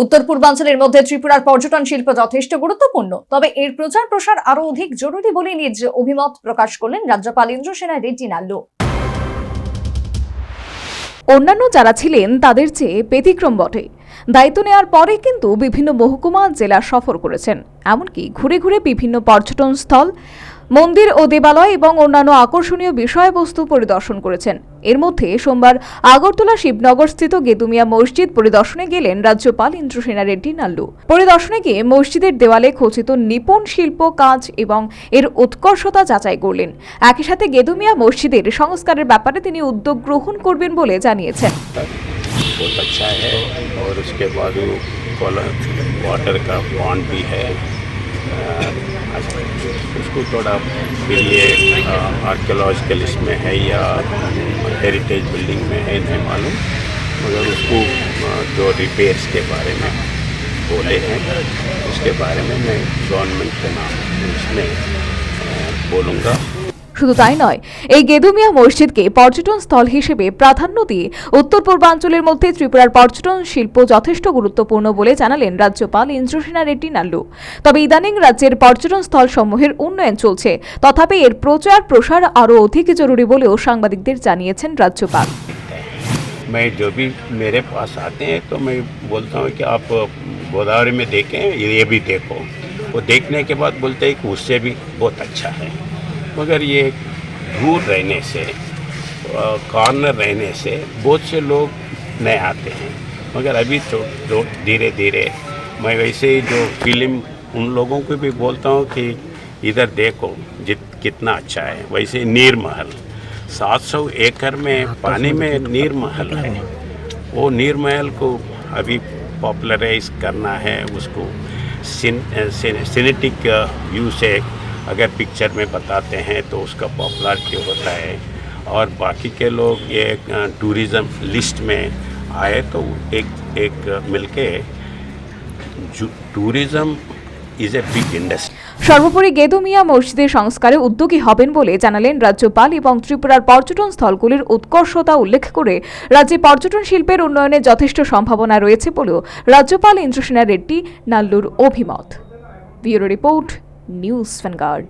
উত্তর পূর্বাঞ্চলের মধ্যে ত্রিপুরার পর্যটন শিল্প যথেষ্ট গুরুত্বপূর্ণ, তবে এর প্রচার প্রসার আরো অধিক জরুরি বলে নিজ অভিমত প্রকাশ করলেন রাজ্যপাল ইন্দ্রসেনা রেড্ডি নাল্লু। অন্যান্য যারা ছিলেন তাদের চেয়ে ব্যতিক্রম বটে। দায়িত্ব নেওয়ার পরে কিন্তু বিভিন্ন মহকুমা জেলা সফর করেছেন, এমনকি ঘুরে ঘুরে বিভিন্ন পর্যটন স্থল, মন্দির ও দেবালয় এবং অন্যান্য আকর্ষণীয় বিষয়বস্তু পরিদর্শন করেছেন। এর মধ্যে সোমবার আগরতলা শিবনগরস্থিত গেদুমিয়া মসজিদ পরিদর্শনে গেলেন রাজ্যপাল ইন্দ্রসেনা রেড্ডি নাল্লু। পরিদর্শনে গিয়ে মসজিদের দেওয়ালে খচিত নিপুণ শিল্প কাজ এবং এর উৎকর্ষতা যাচাই করলেন। একই সাথে গেদুমিয়া মসজিদের সংস্কারের ব্যাপারে তিনি উদ্যোগ গ্রহণ করবেন বলে জানিয়েছেন। बहुत अच्छा है और उसके बाद वाटर का पॉन्ड भी है। उसको थोड़ा फिर ये आर्कियोलॉजिकल इसमें है या हेरिटेज बिल्डिंग में है नहीं मालूम, मगर उसको जो रिपेयर्स के बारे में बोले हैं उसके बारे में मैं गवर्नमेंट के नाम उसमें बोलूँगा। শুধু তাই নয়, এই গেদুমিয়া মসজিদকে পর্যটন স্থল হিসেবে প্রাধান্য দিয়ে উত্তর পূর্বাঞ্চলের মধ্যে ত্রিপুরার পর্যটন শিল্প যথেষ্ট গুরুত্বপূর্ণ বলে জানালেন রাজ্যপাল ইন্দ্রসেনা রেড্ডি নাল্লু। তবে ইদানিং রাজ্যের পর্যটন স্থল সমূহের উন্নয়ন চলছে, তথাপি এর প্রচার প্রসার আরও অধিক জরুরি বলেও সাংবাদিকদের জানিয়েছেন রাজ্যপাল। मैं जो भी मेरे पास आते हैं तो मैं बोलता हूँ कि आप गोदावरी में देखें, ये भी देखो। वो देखने के बाद बोलते हैं कि उससे भी बहुत अच्छा है, मगर ये दूर रहने से, कॉर्नर रहने से बहुत से लोग नहीं आते हैं। मगर अभी तो धीरे धीरे मैं वैसे ही जो फिल्म उन लोगों को भी बोलता हूँ कि इधर देखो कितना अच्छा है। वैसे नीर महल 700 एकड़ में पानी में नीर महल है। वो नीर महल को अभी पॉपुलराइज करना है, उसको सिनेटिक व्यू से अगर पिक्चर में बताते हैं तो उसका पॉपुलरिटी होता है और बाकी के लोग ये टूरिज़म लिस्ट में आए तो एक मिलके tourism is a big industry. সর্বোপরি গেদুমিয়া মসজিদের সংস্কারে উদ্যোগী হবেন বলে জানালেন রাজ্যপাল এবং ত্রিপুরার পর্যটন স্থলগুলির উৎকর্ষতা উল্লেখ করে রাজ্যে পর্যটন শিল্পের উন্নয়নে যথেষ্ট সম্ভাবনা রয়েছে বলেও রাজ্যপাল ইন্দ্রসেনা রেড্ডি নাল্লুর অভিমত। Bureau report, news vanguard.